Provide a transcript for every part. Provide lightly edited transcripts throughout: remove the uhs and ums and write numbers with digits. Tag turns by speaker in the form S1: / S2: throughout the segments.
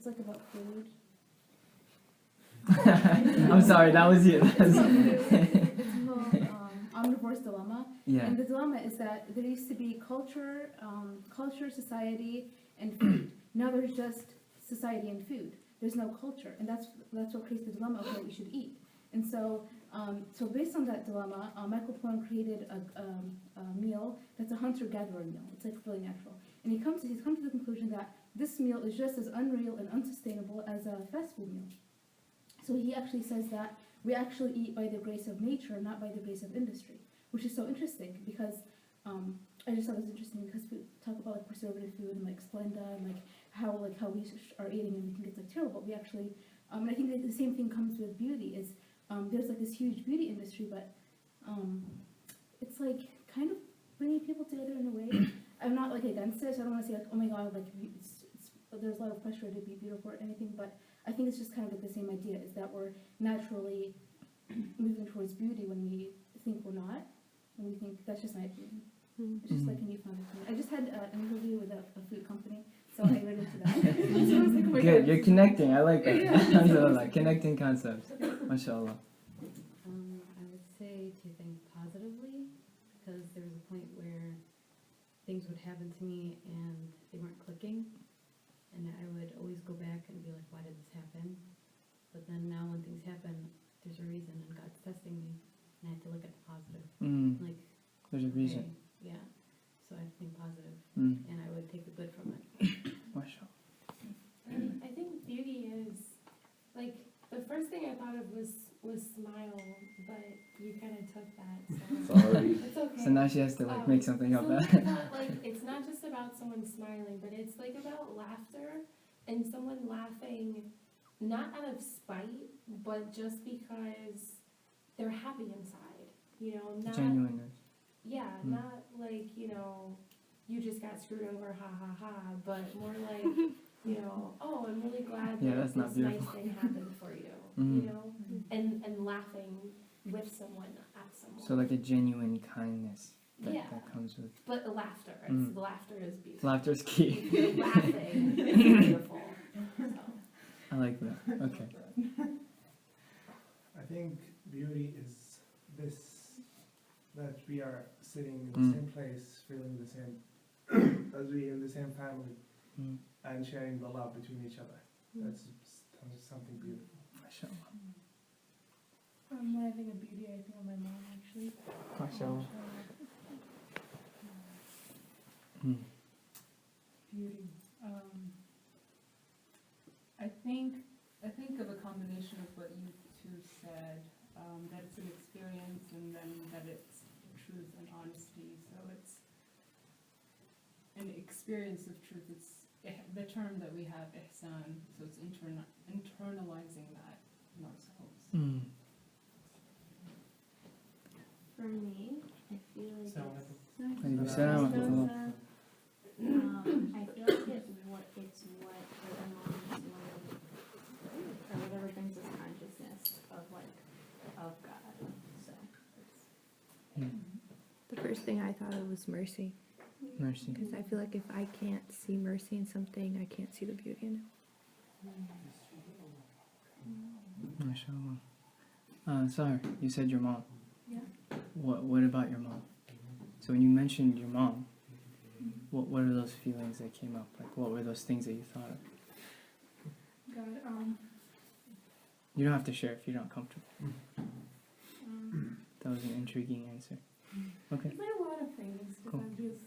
S1: It's like about food.
S2: I'm sorry, that was you.
S1: It's called Omnivore's Dilemma.
S2: Yeah.
S1: And the dilemma is that there used to be culture, society, and food. Now there's just society and food. There's no culture, and that's what creates the dilemma of what we should eat. And so, so based on that dilemma, Michael Pollan created a meal that's a hunter-gatherer meal. It's like really natural, and he's come to the conclusion that this meal is just as unreal and unsustainable as a fast food meal. So he actually says that we actually eat by the grace of nature, not by the grace of industry, which is so interesting because I just thought it was interesting because we talk about like preservative food and like Splenda and like how we are eating and we think it's like terrible. But we actually, and I think that the same thing comes with beauty is there's like this huge beauty industry, but it's like kind of bringing people together in a way. I'm not like against it, so I don't want to say like, oh my god, like there's a lot of pressure to be beautiful or anything, but I think it's just kind of like the same idea, is that we're naturally moving towards beauty when we think we're not, and we think, that's just my opinion. It's just like a newfound opinion. I just had an interview with a food company, so I read into that. So I was like, oh my
S2: Good,
S1: god.
S2: you're connecting, I like that.
S1: Yeah.
S2: Alhamdulillah, connecting concepts. MashaAllah.
S3: I would say to think positively, because there was a point where things would happen to me and they weren't clicking, and I would always go back and be like, why did this happen? But then now when things happen, there's a reason, and God's testing me, and I have to look at the positive. Like,
S2: there's a reason.
S3: okay, yeah, so I have to think positive,
S2: Mm.
S3: and I would take the good from it.
S2: MashaAllah.
S4: I think beauty is, like, the first thing I thought of was smile, but you kind of took that, so
S5: Sorry.
S4: it's okay.
S2: So now she has to like make something up.
S4: So it's not, like, it's not just about someone smiling, but it's like about laughter, and someone laughing not out of spite, but just because they're happy inside, you know, not
S2: Genuineness.
S4: yeah,
S2: Mm.
S4: not like, you know, you just got screwed over, ha ha ha, but more like, you know, oh, I'm really glad
S2: Yeah,
S4: that
S2: that's not
S4: this
S2: beautiful.
S4: nice thing happened for you,
S2: Mm.
S4: you know, and laughing with someone, at someone.
S2: So like a genuine kindness that,
S4: Yeah.
S2: that comes with.
S4: But laughter,
S2: Mm.
S4: laughter is beautiful.
S2: Laughter is key.
S4: If you're laughing, it's beautiful. So.
S2: I like that. Okay.
S6: I think beauty is this, that we are sitting in the
S2: Mm.
S6: same place, feeling the same, as we in the same family,
S2: Mm.
S6: and sharing the love between each other. That's something beautiful.
S2: MashaAllah.
S1: When I think of beauty, I think of my mom actually.
S2: MashaAllah. Mm.
S7: Beauty. I think of a combination of what you two said, that it's an experience and then that it's truth and honesty. So it's an experience of truth. It's the term that we have, ihsan, so it's internalizing that in ourselves.
S2: Mm.
S8: For me, I feel like it's,
S2: Alaikum salam wa rahmatullah.
S8: I feel like it's what or whatever brings us consciousness of God. So
S9: The first thing I thought of was mercy,
S2: Mercy.
S9: because I feel like if I can't see mercy in something, I can't see the beauty in it.
S2: MashaAllah. Sorry, you said your mom.
S1: Yeah.
S2: What about your mom? So when you mentioned your mom, what are those feelings that came up? Like what were those things that you thought of?
S1: God,
S2: You don't have to share if you're not comfortable. That was an intriguing answer. Okay.
S1: it's like a lot of things,
S2: Cool.
S1: because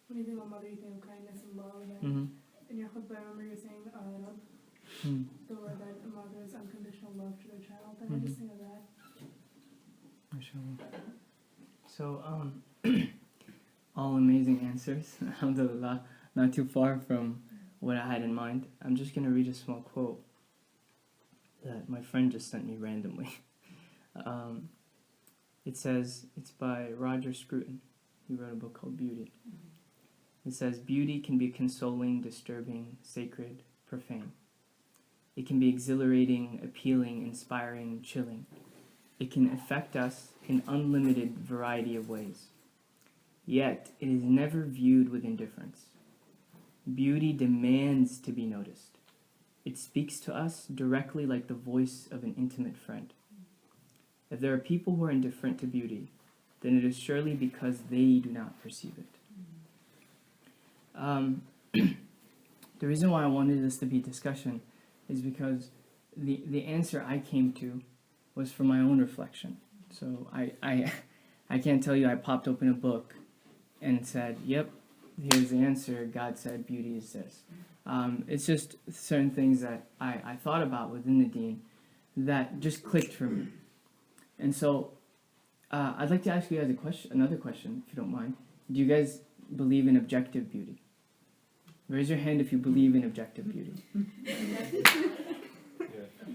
S1: when you think about mother, you think of kindness and love, and
S2: Mm-hmm.
S1: in your khutbah, I remember you saying
S2: Mm.
S1: the word that a mother's unconditional love to their child, and I just think of that.
S2: MashaAllah. So, all amazing answers. Alhamdulillah. Not too far from what I had in mind. I'm just going to read a small quote that my friend just sent me randomly. It says, it's by Roger Scruton. He wrote a book called Beauty. It says, beauty can be consoling, disturbing, sacred, profane. It can be exhilarating, appealing, inspiring, chilling. It can affect us in unlimited variety of ways. Yet, it is never viewed with indifference. Beauty demands to be noticed. it speaks to us directly like the voice of an intimate friend. If there are people who are indifferent to beauty, then it is surely because they do not perceive it. The reason why I wanted this to be discussion is because the answer I came to was from my own reflection. So I can't tell you I popped open a book and said, yep, here's the answer. God said beauty is this. It's just certain things that I thought about within the Deen that just clicked for me. And so I'd like to ask you guys another question, if you don't mind. Do you guys believe in objective beauty? Raise your hand if you believe in objective beauty.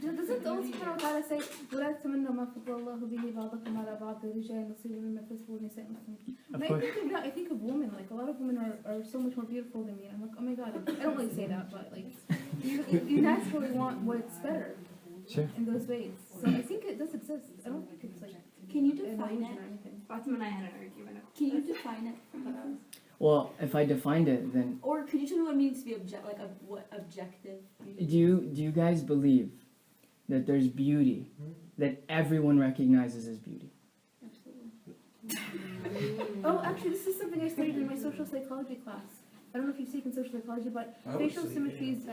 S1: Doesn't Allah subhanahu wa ta'ala say, وَلَا تَمَنَّوا مَا فَضَّلَ اللَّهُ بِهِ بَعْضَكُمْ عَلَى بَعْضٍ لِلرِّجَالِ نَصِيبٌ مِمَّا اكْتَسَبُوا وَلِلنِّسَاءِ نَصِيبٌ.
S2: Of
S1: When I
S2: course.
S1: think of that, I think of women. Like, a lot of women are so much more beautiful than me. I'm like, oh my god. I don't really say that, but like, you naturally want what's better
S2: Sure.
S1: in those ways. So I think it does exist. I don't think it's like
S8: Can you
S1: an
S8: define
S1: illusion
S8: it?
S1: or anything.
S8: Fatima and I had an argument. Can you define it for us?
S2: Well, if I defined it, then
S8: Or could you tell me what it means to be what objective?
S2: do you guys believe that there's beauty that everyone recognizes as beauty?
S8: Absolutely.
S1: Oh, actually, this is something I studied in my social psychology class. I don't know if you've taken social psychology, but facial symmetry is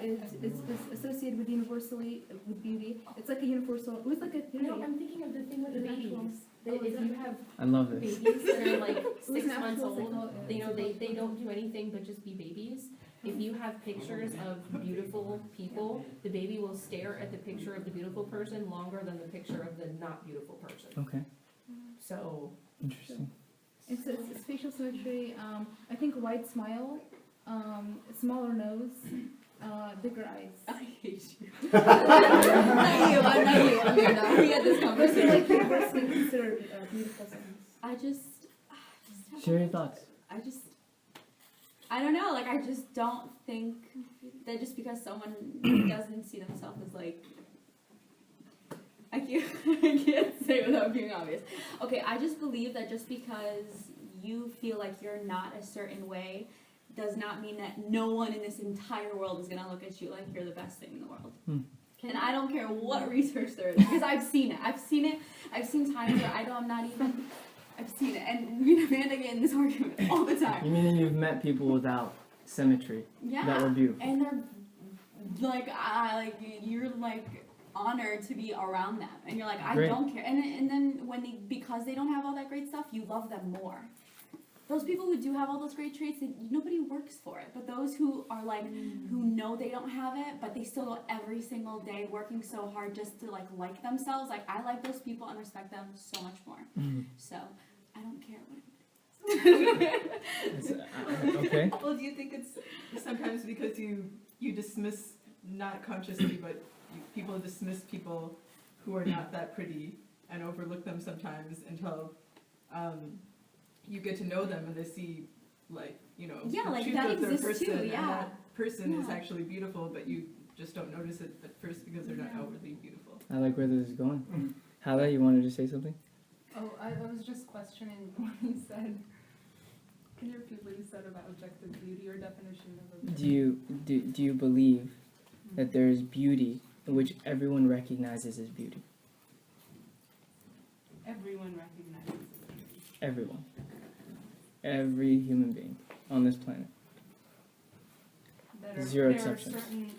S1: associated with universally with beauty. It's like a universal. It was like a
S4: No, I'm thinking of the thing with the babies. That if you have
S2: I love this.
S4: babies that are like
S1: It was
S4: 6
S1: an
S4: months
S1: actual
S4: old,
S1: psychology.
S4: you know, they don't do anything but just be babies. If you have pictures of beautiful people, the baby will stare at the picture of the beautiful person longer than the picture of the not beautiful person.
S2: Okay,
S4: So,
S2: interesting.
S1: It's facial symmetry. I think a wide smile, smaller nose, bigger eyes.
S8: I hate you. I'm not you. We had this
S1: Those are
S8: conversation.
S1: like universally considered beautiful things.
S8: I just
S2: Share your thoughts.
S8: I don't know, like I just don't think that just because someone doesn't see themselves as like I can't say it without being obvious. Okay, I just believe that just because you feel like you're not a certain way does not mean that no one in this entire world is gonna look at you like you're the best thing in the world. And I don't care what research there is, because I've seen it. I've seen times where I'm not even I've seen it, and me and Amanda get in this argument all the time.
S2: You mean you've met people without symmetry
S8: Yeah.
S2: that were beautiful?
S8: And they're like, you're like honored to be around them, and you're like, I
S2: Great.
S8: don't care. And then because they don't have all that great stuff, you love them more. Those people who do have all those great traits, nobody works for it. But those who are like, who know they don't have it, but they still go every single day working so hard just to like themselves. Like I like those people and respect them so much more. So I don't care what.
S2: Okay.
S5: Well, do you think it's sometimes because you dismiss, not consciously, but people dismiss people who are not that pretty and overlook them sometimes until you get to know them and they see, like, you know,
S8: Yeah,
S5: the
S8: like
S5: truth
S8: that
S5: of their
S8: exists
S5: person,
S8: too, yeah.
S5: and that person is
S8: Yeah.
S5: actually beautiful, but you just don't notice it at first because they're not outwardly beautiful.
S2: I like where this is going. Hala, you wanted to say something?
S7: Oh, I was just questioning what you said. Can you repeat what you said about objective beauty or definition of objective?
S2: Do you believe that there is beauty in which everyone recognizes as beauty?
S7: Everyone recognizes beauty.
S2: Everyone. Every human being on this planet.
S7: That
S2: Zero
S7: there
S2: exceptions.
S7: are certain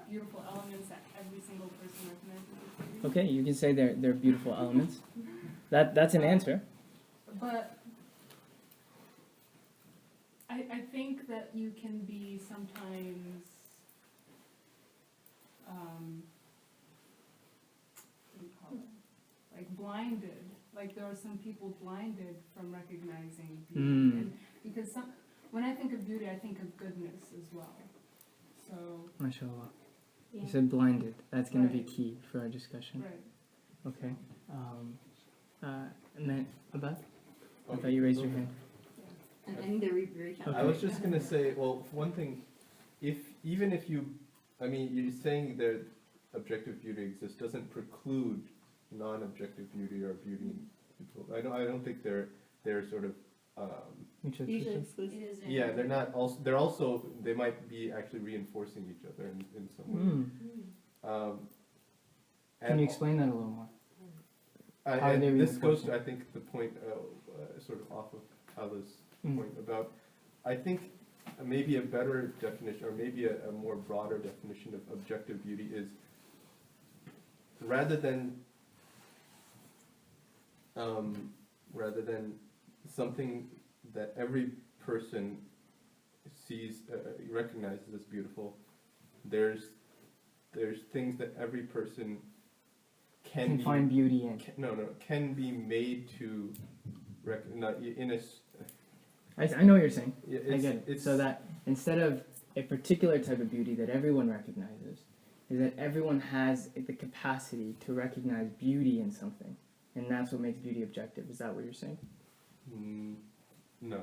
S7: beautiful elements that every single person recognizes as beauty.
S2: Okay, you can say they're beautiful elements. That's an answer.
S7: But I think that you can be sometimes what do you call it? Like blinded. Like there are some people blinded from recognizing beauty. And because when I think of beauty, I think of goodness as well. So
S2: MashaAllah.
S8: Yeah.
S2: You said blinded. That's going to be
S7: Right.
S2: key for our discussion.
S7: right.
S2: Okay. And then, Ahmad? I thought you raised your hand.
S8: And I need to recap.
S10: I was just gonna say, well, for one thing, even if you, I mean, you're saying that objective beauty exists doesn't preclude non-objective beauty or beauty in people. I don't think they're sort of
S2: Mutually
S8: Usually
S2: exclusive.
S8: it is.
S10: yeah, they're not also they might be actually reinforcing each other in some way.
S2: Can you explain that a little more? How are
S10: And
S2: they
S10: this goes
S2: reinforcing?
S10: to, I think, the point sort of off of Hala's
S2: Mm.
S10: point about, I think maybe a better definition, or maybe a more broader definition of objective beauty is, rather than something that every person sees, recognizes as beautiful, there's things that every person
S2: Can find beauty in.
S10: can be made to recognize in a.
S2: I know what you're saying.
S10: Yeah,
S2: I get it. So that instead of a particular type of beauty that everyone recognizes, is that everyone has the capacity to recognize beauty in something, and that's what makes beauty objective. Is that what you're saying?
S10: No.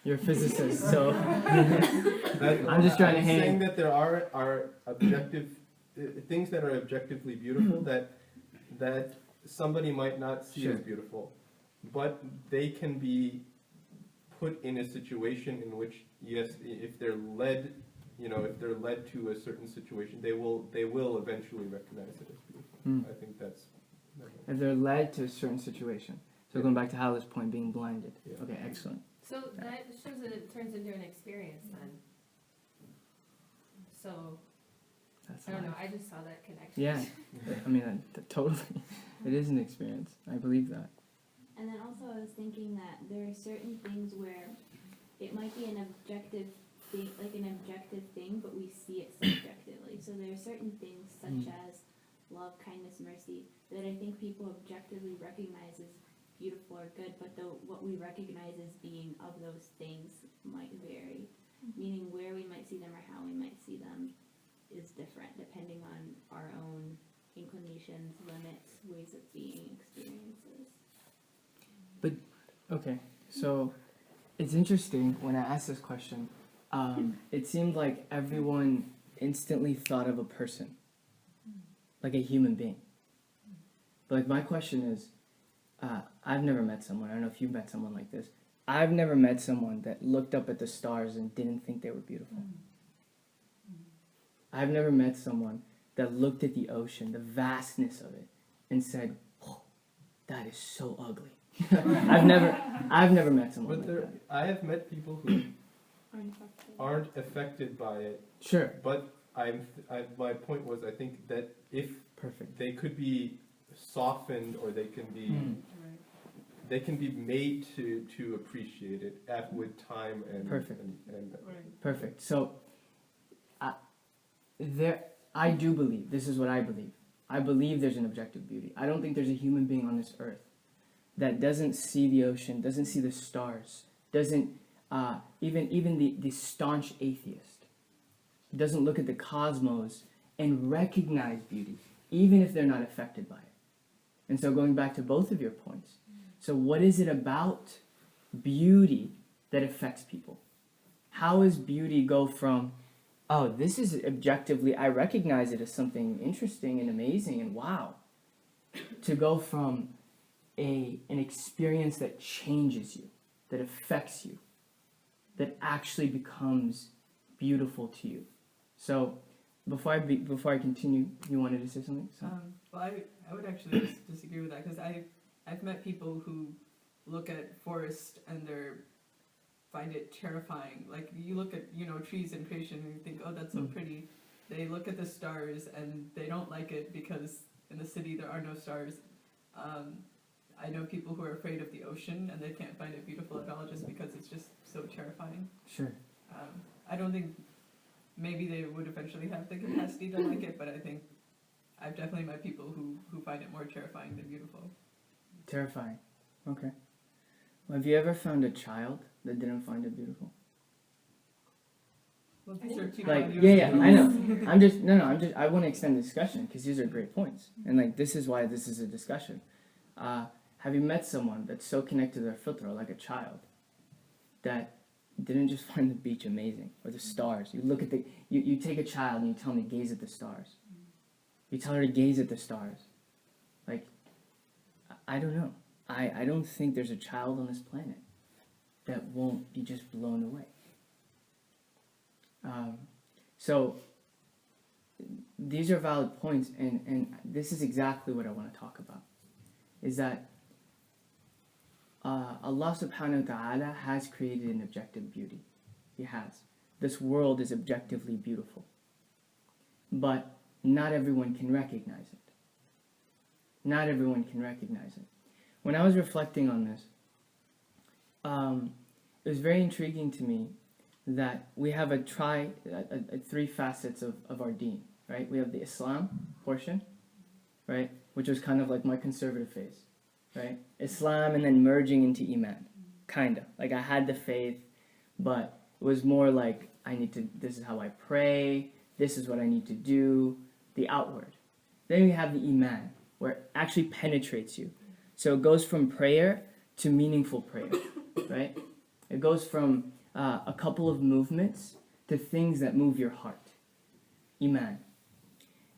S2: You're a physicist, so
S10: I'm
S2: just trying to hang-
S10: saying that there are objective things that are objectively beautiful that somebody might not see
S2: Sure.
S10: as beautiful, but they can be put in a situation in which, yes, if they're led to a certain situation, they will eventually recognize it as beautiful.
S2: Mm.
S10: I think that's.
S2: if they're led to a certain situation. So going back to Hala's point, being blinded.
S10: Yeah.
S2: Okay, excellent.
S4: So that shows that it turns into an experience then. So,
S2: That's
S4: I don't know,
S2: nice.
S4: I just saw that connection.
S2: Yeah, I mean, totally. It is an experience. I believe that.
S8: And then also I was thinking that there are certain things where it might be an objective thing, but we see it subjectively. So there are certain things such as love, kindness, mercy that I think people objectively recognize as beautiful or good, but what we recognize as being of those things might vary. Meaning where we might see them or how we might see them is different depending on our own inclinations, limits, ways of being, experiences.
S2: Okay, so it's interesting when I asked this question. It seemed like everyone instantly thought of a person, like a human being. But like my question is, I've never met someone. I don't know if you've met someone like this. I've never met someone that looked up at the stars and didn't think they were beautiful. I've never met someone that looked at the ocean, the vastness of it, and said, "Oh, that is so ugly." I've never met someone
S10: But
S2: like that.
S10: I have met people who
S8: Aren't affected.
S10: aren't affected by it.
S2: Sure.
S10: But my point was, I think that if
S2: Perfect.
S10: they could be softened, or they can be
S7: Right.
S10: they can be made to appreciate it with time and
S2: Perfect.
S10: and
S7: Right.
S2: Perfect. So, I do believe, this is what I believe. I believe there's an objective beauty. I don't think there's a human being on this earth that doesn't see the ocean, doesn't see the stars, doesn't, even the staunch atheist, doesn't look at the cosmos and recognize beauty, even if they're not affected by it. And so going back to both of your points, so what is it about beauty that affects people? How does beauty go from, oh, this is objectively, I recognize it as something interesting and amazing and wow, to go from an experience that changes you, that affects you, that actually becomes beautiful to you? So before I continue, you wanted to say something? So.
S5: Well, I would actually disagree with that, because I've met people who look at forest and find it terrifying. Like, you look at trees in creation and you think, oh, that's so pretty. They look at the stars and they don't like it because in the city there are no stars. I know people who are afraid of the ocean and they can't find it beautiful at all just because it's just so terrifying.
S2: Sure.
S5: I don't think maybe they would eventually have the capacity to like it, but I think I've definitely met people who find it more terrifying than beautiful.
S2: Terrifying. Okay. Well, have you ever found a child that didn't find it beautiful?
S5: Well, these are two
S2: Like,
S5: values.
S2: yeah, I know. I want to extend the discussion because these are great points. And like, this is why this is a discussion. Have you met someone that's so connected to their filter, like a child, that didn't just find the beach amazing or the stars? You look at you take a child and you tell them to gaze at the stars. You tell her to gaze at the stars. Like, I don't know. I don't think there's a child on this planet that won't be just blown away. So these are valid points, and this is exactly what I want to talk about. Is that Allah subhanahu wa ta'ala has created an objective beauty. He has. This world is objectively beautiful. But not everyone can recognize it. Not everyone can recognize it. When I was reflecting on this, it was very intriguing to me that we have three facets of our deen, right? We have the Islam portion, right? Which was kind of like my conservative phase, right? Islam and then merging into Iman, kinda. Like I had the faith, but it was more like this is how I pray, this is what I need to do, the outward. Then we have the Iman, where it actually penetrates you. So it goes from prayer to meaningful prayer, right? It goes from a couple of movements to things that move your heart. Iman.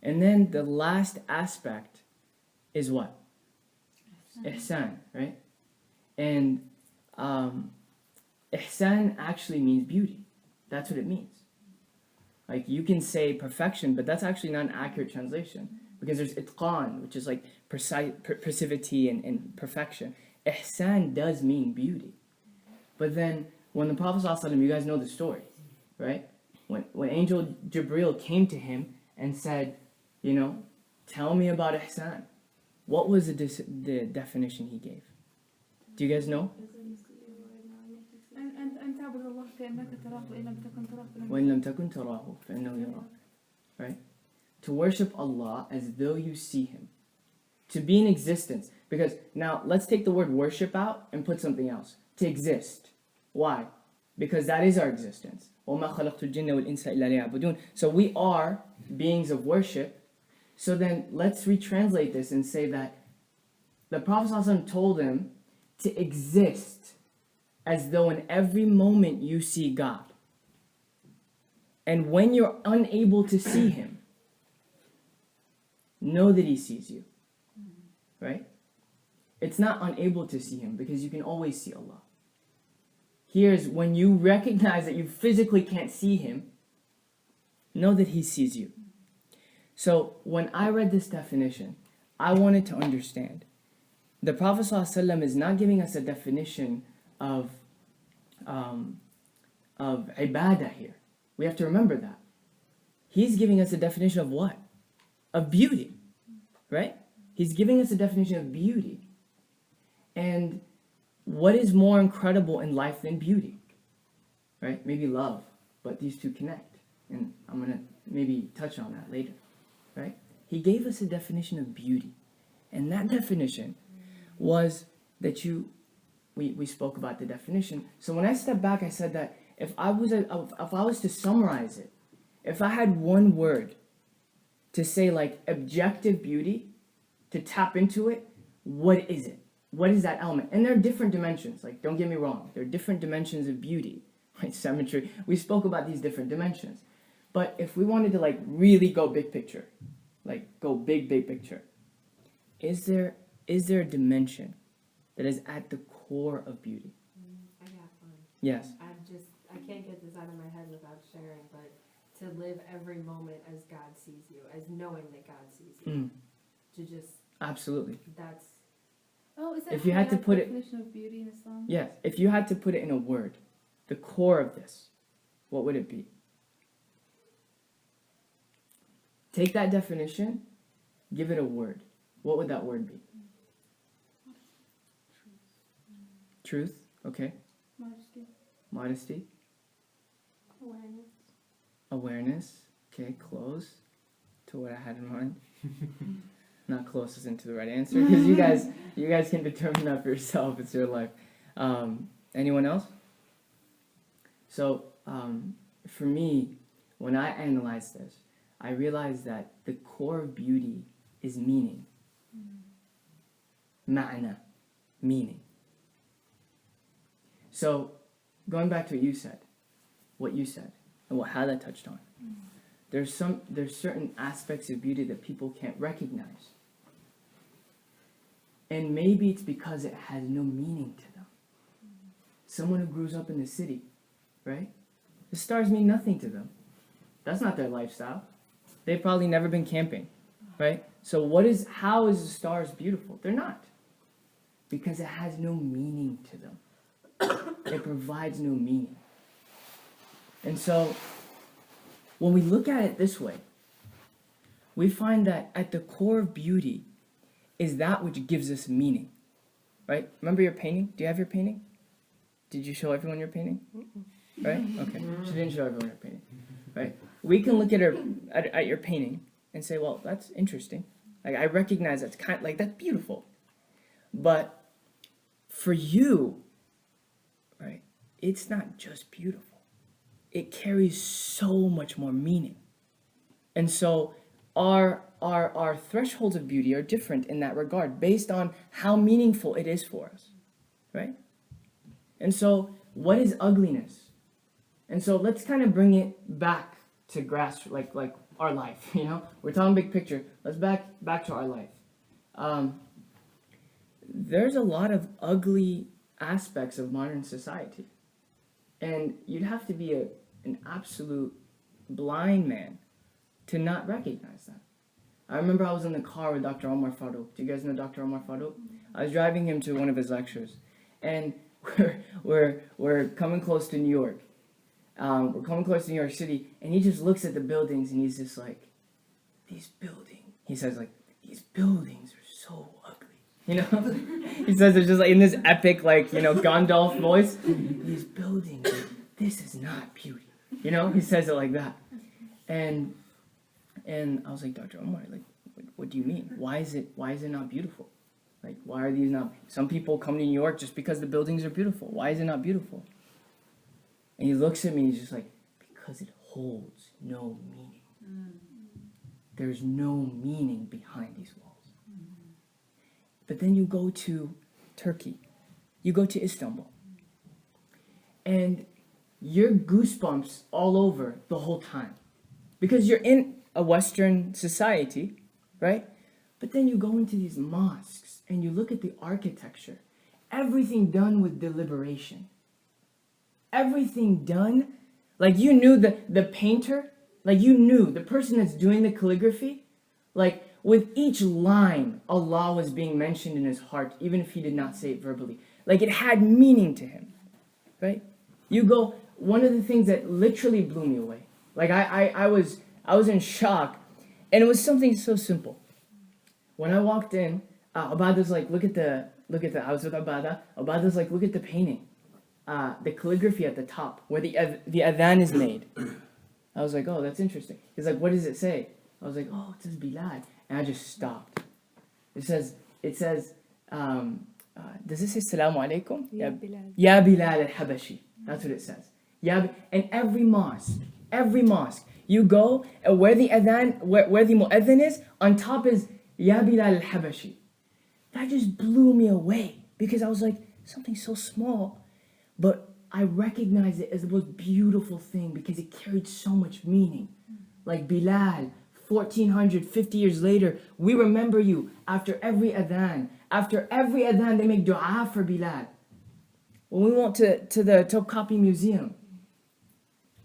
S2: And then the last aspect is what? Ihsan, right? And ihsan actually means beauty. That's what it means. Like you can say perfection, but that's actually not an accurate translation. Because there's itqan, which is like precision and perfection. Ihsan does mean beauty. But then when the Prophet ﷺ, you guys know the story, right? When Angel Jibreel came to him and said, tell me about ihsan. What was the definition he gave? Do you guys know? وَإِن لَمْ تَكُنْ تَرَاهُ فَإِنَّهُ يَرَاكَ. Right? To worship Allah as though you see Him. To be in existence. Because now let's take the word worship out and put something else. To exist. Why? Because that is our existence. وَمَا خَلَقْتُ الْجِنَّ وَالْإِنسَ إِلَّا لِيَعْبُدُونَ. So we are beings of worship. So then let's retranslate this and say that the Prophet ﷺ told him to exist as though in every moment you see God. And when you're unable to see Him, know that He sees you. Right? It's not unable to see Him because you can always see Allah. Here's when you recognize that you physically can't see Him, know that He sees you. So when I read this definition, I wanted to understand. The Prophet ﷺ is not giving us a definition of ibadah here. We have to remember that. He's giving us a definition of what? Of beauty. Right? He's giving us a definition of beauty. And what is more incredible in life than beauty? Right? Maybe love, but these two connect. And I'm going to maybe touch on that later. Right? He gave us a definition of beauty. And that definition was that we spoke about the definition. So when I stepped back, I said that if I was to summarize it, if I had one word to say like objective beauty, to tap into it, what is it? What is that element? And there are different dimensions. Like, don't get me wrong. There are different dimensions of beauty. Right? Symmetry. We spoke about these different dimensions. But if we wanted to like really go big picture, like go big picture, is there a dimension that is at the core of beauty?
S11: I got one.
S2: Yes.
S11: I can't get this out of my head without sharing, but to live every moment as God sees you, as knowing that God sees you. To just...
S2: Absolutely.
S11: That's...
S1: Oh, is that
S2: if you had to put it,
S1: definition of beauty in Islam?
S2: Yes. If you had to put it in a word, the core of this, what would it be? Take that definition, give it a word. What would that word be? Truth. Okay. Modesty. Awareness. Okay, close to what I had in mind. Not close isn't to the right answer because you guys can determine that for yourself. It's your life. Anyone else? So for me, when I analyze this, I realize that the core of beauty is meaning. Ma'na, meaning. So going back to what you said, and what Hala touched on. There's certain aspects of beauty that people can't recognize. And maybe it's because it has no meaning to them. Someone who grows up in the city, right? The stars mean nothing to them. That's not their lifestyle. They've probably never been camping, right? So how is the stars beautiful? They're not. Because it has no meaning to them. It provides no meaning. And so, when we look at it this way, we find that at the core of beauty is that which gives us meaning. Right? Remember your painting? Do you have your painting? Did you show everyone your painting? Right? Okay. She didn't show everyone her painting. Right? We can look at your painting and say, well, that's interesting. Like, I recognize that's that's beautiful. But for you, right, it's not just beautiful. It carries so much more meaning. And so our thresholds of beauty are different in that regard, based on how meaningful it is for us, right? And so, what is ugliness? And so, let's kind of bring it back to like our life. You know, we're talking big picture. Let's back to our life. There's a lot of ugly aspects of modern society, and you'd have to be an absolute blind man to not recognize that. I remember I was in the car with Dr. Omar Farouk. Do you guys know Dr. Omar Farouk? I was driving him to one of his lectures, and we're coming close to New York. We're coming close to New York City, and he just looks at the buildings, and he's just like, these buildings. He says, like, these buildings are so ugly. You know? He says it just like in this epic, like, you know, Gandalf voice. These buildings, this is not beauty. You know? He says it like that. And I was like, Dr. Omar, like, what do you mean? Why is it not beautiful? Like, why are these not? Some people come to New York just because the buildings are beautiful. Why is it not beautiful? And he looks at me and he's just like, because it holds no meaning. There's no meaning behind these walls. But then you go to Turkey. You go to Istanbul. And you're goosebumps all over the whole time. Because you're in a Western society, right? But then you go into these mosques and you look at the architecture. Everything done with deliberation. Everything done, like you knew the painter, like you knew the person that's doing the calligraphy, like with each line, Allah was being mentioned in his heart, even if he did not say it verbally. Like it had meaning to him, right? You go, one of the things that literally blew me away, like I was in shock, and it was something so simple. When I walked in, Abada's like, look at the, I was with Abada, Abada's like, look at the painting. The calligraphy at the top, where the adhan is made. I was like, oh, that's interesting. He's like, what does it say? I was like, oh, it says Bilal. And I just stopped. It says, does it say Assalamu alaikum?
S9: Ya Bilal.
S2: Ya Bilal al-Habashi. That's what it says. And every mosque, you go, and where the mu'adhin is, on top is Ya Bilal al-Habashi. That just blew me away, because I was like, something so small, but I recognized it as the most beautiful thing because it carried so much meaning. Like Bilal, 1450 years later, we remember you after every adhan. After every adhan, they make dua for Bilal. When we went to the Topkapi Museum,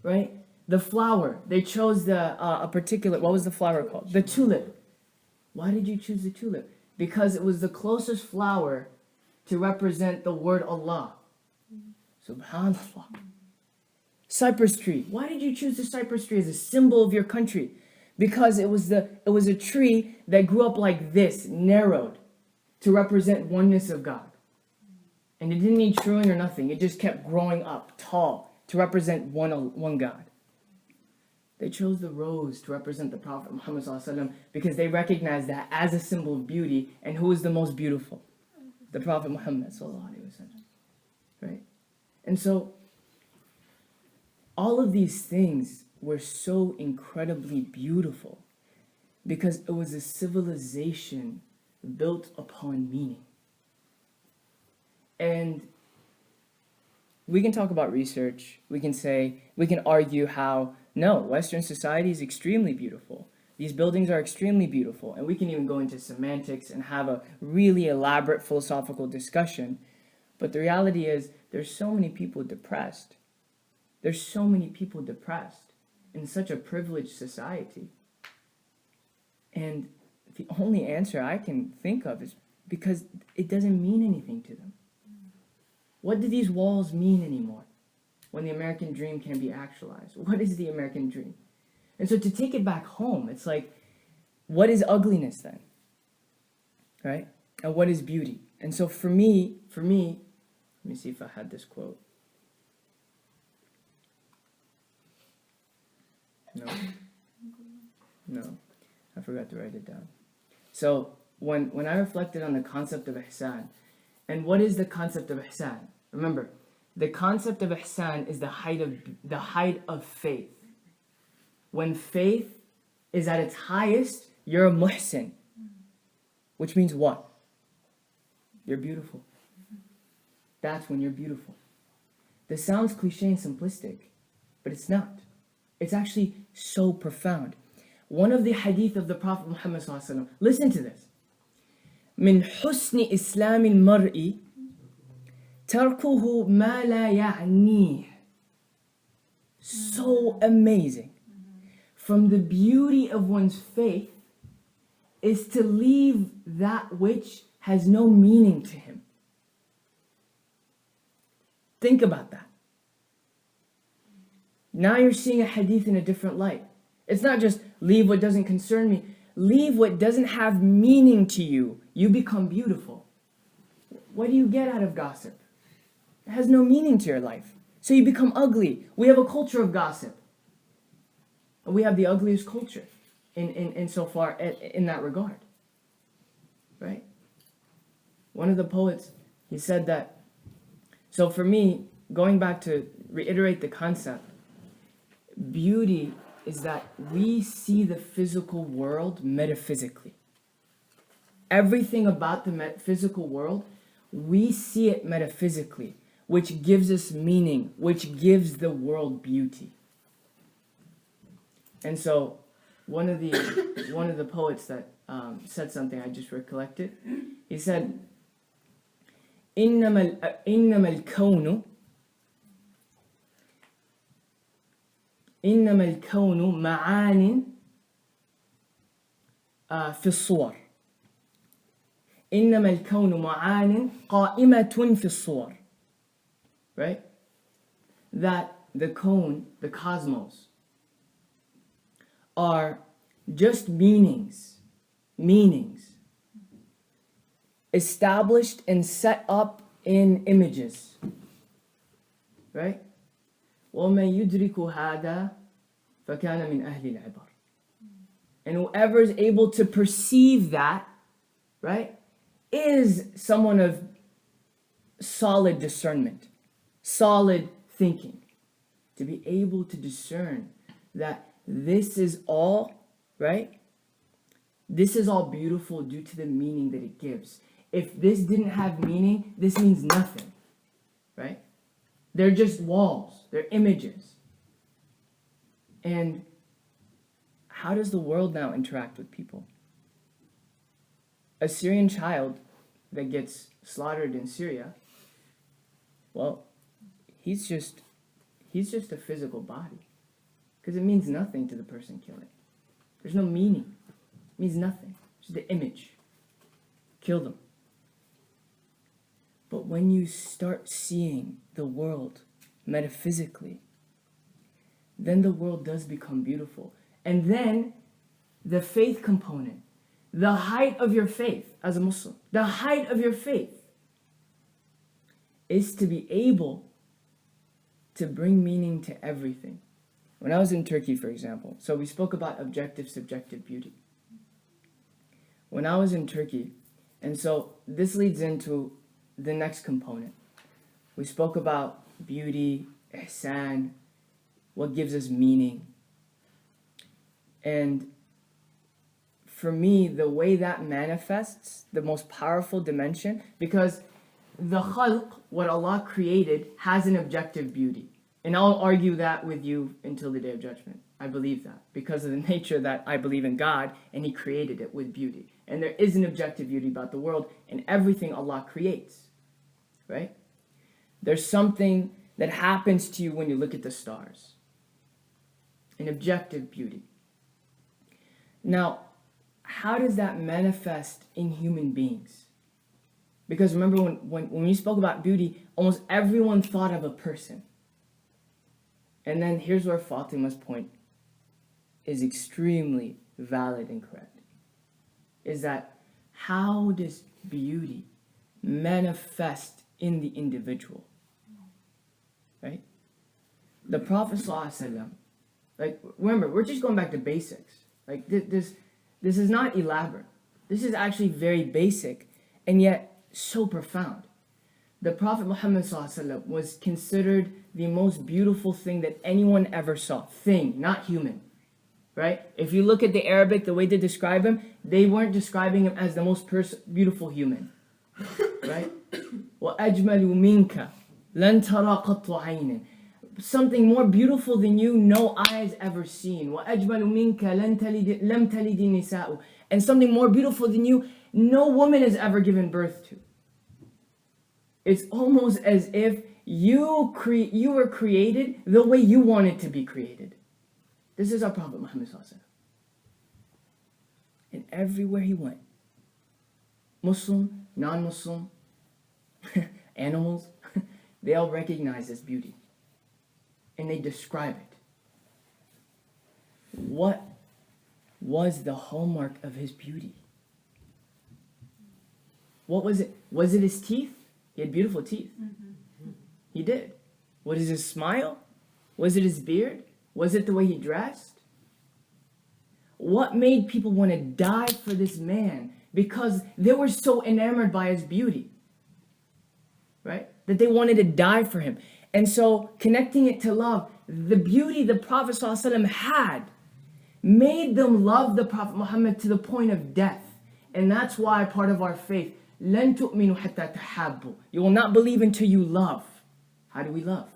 S2: right? The flower, they chose a particular, what was the flower called? The tulip. Why did you choose the tulip? Because it was the closest flower to represent the word Allah. Subhanallah. Cypress tree. Why did you choose the cypress tree as a symbol of your country? Because it was a tree that grew up like this, narrowed, to represent oneness of God. And it didn't need pruning or nothing. It just kept growing up tall to represent one God. They chose the rose to represent the Prophet Muhammad ﷺ because they recognized that as a symbol of beauty. And who is the most beautiful? The Prophet Muhammad ﷺ. Right? And so, all of these things were so incredibly beautiful because it was a civilization built upon meaning. And we can talk about research. We can argue how, no, Western society is extremely beautiful. These buildings are extremely beautiful. And we can even go into semantics and have a really elaborate philosophical discussion. But the reality is, there's so many people depressed. There's so many people depressed in such a privileged society. And the only answer I can think of is because it doesn't mean anything to them. What do these walls mean anymore when the American dream can be actualized? What is the American dream? And so to take it back home, it's like, what is ugliness then? Right? And what is beauty? And so for me, let me see if I had this quote. No, I forgot to write it down. So when I reflected on the concept of ihsan, and what is the concept of ihsan? Remember, the concept of ihsan is the height of faith. When faith is at its highest, you're a muhsin, which means what? You're beautiful. That's when you're beautiful. This sounds cliche and simplistic, but it's not. It's actually so profound. One of the hadith of the Prophet Muhammad ﷺ, listen to this. من حسن إسلام المرء تركه ما لا يعنيه. So amazing. From the beauty of one's faith is to leave that which has no meaning to him. Think about that. Now you're seeing a hadith in a different light. It's not just leave what doesn't concern me. Leave what doesn't have meaning to you. You become beautiful. What do you get out of gossip? It has no meaning to your life. So you become ugly. We have a culture of gossip. And we have the ugliest culture in so far in that regard. Right? One of the poets, he said that, so for me, going back to reiterate the concept, beauty is that we see the physical world metaphysically. Everything about the physical world, we see it metaphysically, which gives us meaning, which gives the world beauty. And so, one of the poets that said something I just recollected. He said, إنما الكون معان في الصور. إنما الكون معان قائمة في الصور. Right? That the cone, the cosmos, are just meanings established and set up in images. Right? وَمَن يُدْرِكُ هَذَا فَكَانَ مِنْ أَهْلِ الْعِبَرِ. And whoever is able to perceive that, right, is someone of solid discernment, solid thinking. To be able to discern that this is all, right? This is all beautiful due to the meaning that it gives. If this didn't have meaning, this means nothing, right? They're just walls. They're images. And how does the world now interact with people? A Syrian child that gets slaughtered in Syria, well, he's just a physical body. Because it means nothing to the person killing. There's no meaning. It means nothing. It's just the image. Kill them. But when you start seeing the world metaphysically, then the world does become beautiful. And then the faith component, the height of your faith as a Muslim, the height of your faith is to be able to bring meaning to everything. When I was in Turkey, for example, so we spoke about objective, subjective beauty. When I was in Turkey, and so this leads into the next component. We spoke about beauty, ihsan, what gives us meaning. And for me, the way that manifests, the most powerful dimension, because the khalq, what Allah created, has an objective beauty. And I'll argue that with you until the Day of Judgment. I believe that because of the nature that I believe in God and He created it with beauty. And there is an objective beauty about the world and everything Allah creates. Right? There's something that happens to you when you look at the stars. An objective beauty. Now,
S12: how does that manifest in human beings? Because remember when we spoke about beauty, almost everyone thought of a person. And then here's where Fatima's point is extremely valid and correct. Is that how does beauty manifest in the individual? Right? The Prophet ﷺ, like, remember, we're just going back to basics. Like, this is not elaborate. This is actually very basic and yet so profound. The Prophet Muhammad ﷺ was considered the most beautiful thing that anyone ever saw. Thing, not human. Right? If you look at the Arabic, the way they describe him, they weren't describing him as the most beautiful human. Right? وَأَجْمَلُ مِنْكَ لَن تَرَى قَطُّ عَيْنٍ. Something more beautiful than you, no eye has ever seen. وَأَجْمَلُ مِنْكَ لَمْ تَلِدِ النِّسَاءُ. And something more beautiful than you, no woman has ever given birth to. It's almost as if you were created the way you wanted to be created. This is our Prophet Muhammad ﷺ. And everywhere he went, Muslim, non-Muslim, animals, they all recognize his beauty. And they describe it. What was the hallmark of his beauty? What was it? Was it his teeth? He had beautiful teeth. He did. What is his smile? Was it his beard? Was it the way he dressed? What made people want to die for this man? Because they were so enamored by his beauty. Right? That they wanted to die for him. And so, connecting it to love, the beauty the Prophet ﷺ had made them love the Prophet Muhammad to the point of death. And that's why part of our faith, لَن تُؤْمِنُوا حَتَّى تَحَابُّوا. You will not believe until you love. How do we love?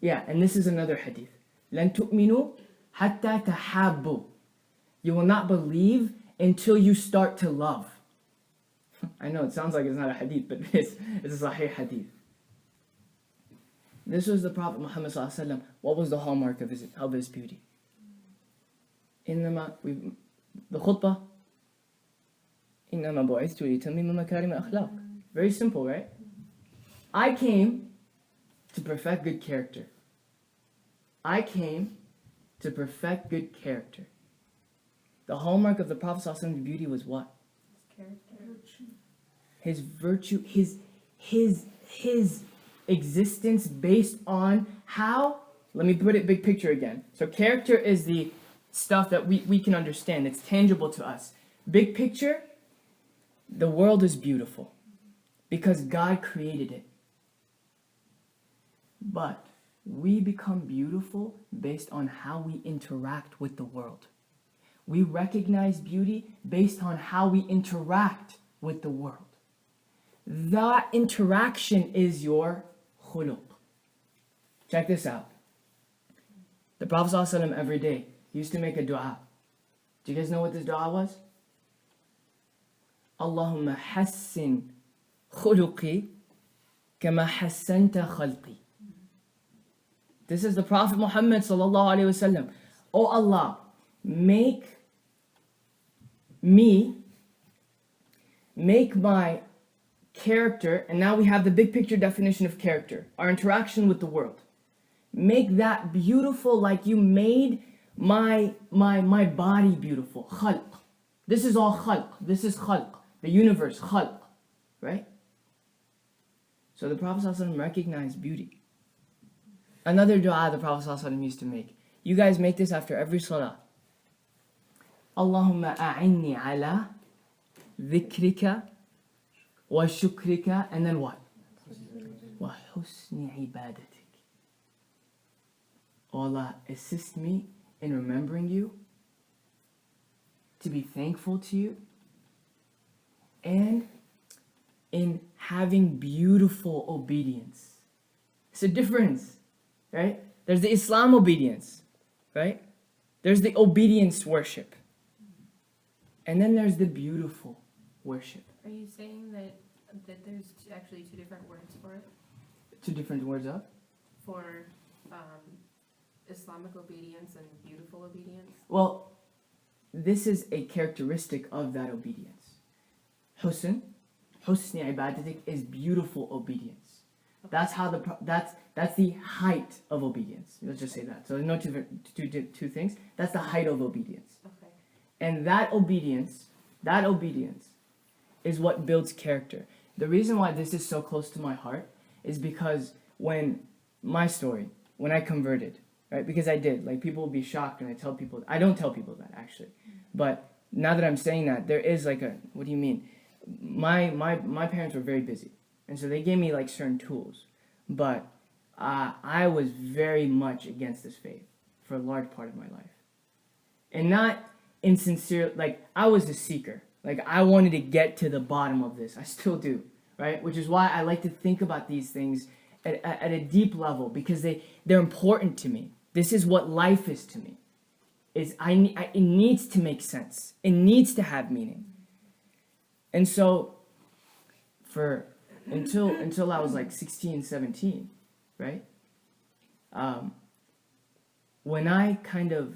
S12: Yeah, and this is another hadith. لَن تُؤْمِنُوا حَتَّى تَحَابُّوا. You will not believe until you start to love. I know it sounds like it's not a hadith, but it's a sahih hadith. This was the Prophet Muhammad ﷺ. What was the hallmark of his beauty? The khutbah. إِنَّمَا بُعِثْتُ لِأُتَمِّمَ مَكَارِمَ الْأَخْلَاقِ. Very simple, right? I came to perfect good character. I came to perfect good character. The hallmark of the Prophet ﷺ's beauty was what? His virtue, his existence based on how? Let me put it big picture again. So character is the stuff that we can understand. It's tangible to us. Big picture, the world is beautiful because God created it. But we become beautiful based on how we interact with the world. We recognize beauty based on how we interact with the world. That interaction is your khuluq. Check this out. The Prophet ﷺ every day used to make a dua. Do you guys know what this dua was? Allahumma hassin khuluqi kama hassanta khalqi. This is the Prophet Muhammad sallallahu alaihi wasallam. Oh Allah, make my character, and now we have the big picture definition of character, our interaction with the world. Make that beautiful like you made my body beautiful. Khalq. This is all khalq. This is khalq. The universe, khalq. Right? So the Prophet ﷺ recognized beauty. Another dua the Prophet ﷺ used to make. You guys make this after every salah. Allahumma a'inni ala dhikrika wa shukrika, and then what? Wa husni ibadatik. Oh Allah, assist me in remembering you, to be thankful to you, and in having beautiful obedience. It's a difference, right? There's the Islam obedience, right? There's the obedience worship. And then there's the beautiful worship.
S11: Are you saying that there's actually two different words for it?
S12: Two different words of?
S11: For Islamic obedience and beautiful obedience?
S12: Well, this is a characteristic of that obedience. Husni ibadatik is beautiful obedience. That's how that's the height of obedience. Let's just say that. So no two things. That's the height of obedience.
S11: Okay.
S12: And that obedience is what builds character. The reason why this is so close to my heart is because when I converted, right? Because I did. Like, people will be shocked when I tell people. I don't tell people that, actually. But now that I'm saying that, there is like a, what do you mean? My parents were very busy. And so they gave me like certain tools. But I was very much against this faith for a large part of my life. And not insincere, like, I was a seeker. Like, I wanted to get to the bottom of this. I still do, right? Which is why I like to think about these things at a deep level, because they're important to me. This is what life is to me. It needs to make sense. It needs to have meaning. And so, until I was like 16, 17, right? When I kind of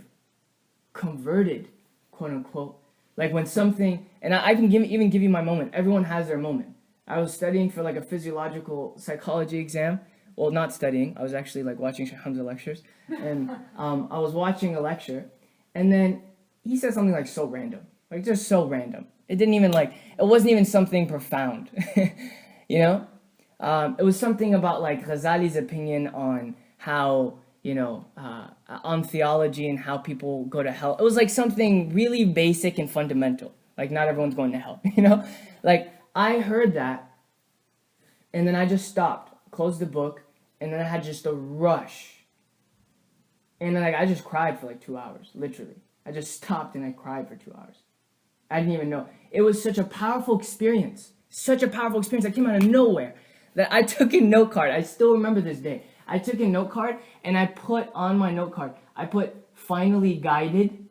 S12: converted, quote unquote, like when something, and I can even give you my moment. Everyone has their moment. I was studying for like a physiological psychology exam. Well, not studying. I was actually like watching Hamza lectures. And I was watching a lecture, and then he said something like so random. Like, just so random. It didn't even like, it wasn't even something profound. You know? It was something about like Ghazali's opinion on how, on theology and how people go to hell. It was like something really basic and fundamental. Like, not everyone's going to hell, you know? Like, I heard that, and then I just stopped, closed the book, and then I had just a rush. And then I just cried for like 2 hours, literally. I just stopped and I cried for 2 hours. I didn't even know. It was such a powerful experience. Such a powerful experience that came out of nowhere. That I took a note card. I still remember this day. I took a note card, and I put on my note card, I put finally guided,